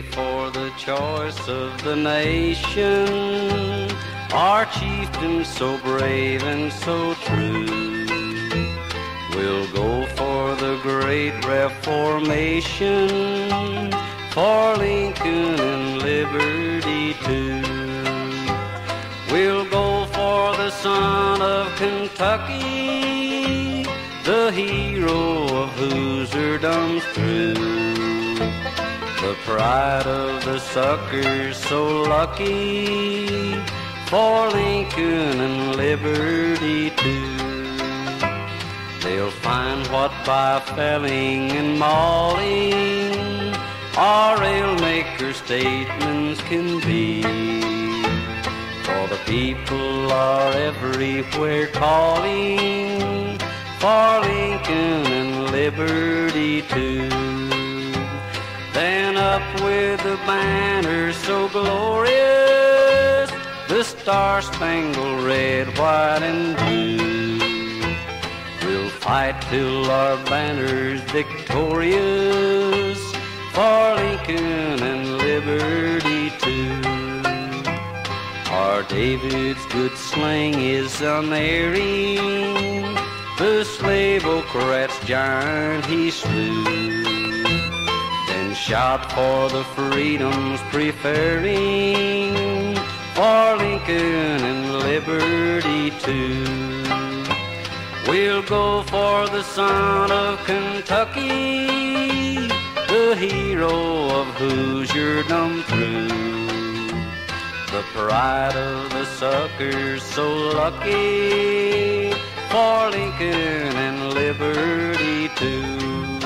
day for the choice of the nation, our chieftain so brave and so true. We'll go for the great Reformation, for Lincoln and liberty too. We'll go for the son of Kentucky, the hero of Hoosierdom's through. The pride of the suckers so lucky, for Lincoln and liberty too. They'll find what by felling and mauling our railmaker statements can be. For the people are everywhere calling for Lincoln and liberty too. Then up with the banner so glorious, the star-spangled red, white, and blue. We'll fight till our banner's victorious, for Lincoln and liberty too. Our David's good slang is unerring, the slave-ocrat's giant he slew. Then shout for the freedoms preferring, for Lincoln and liberty too. We'll go for the son of Kentucky, the hero of Hoosierdom through. The pride of the suckers so lucky, for Lincoln and liberty too.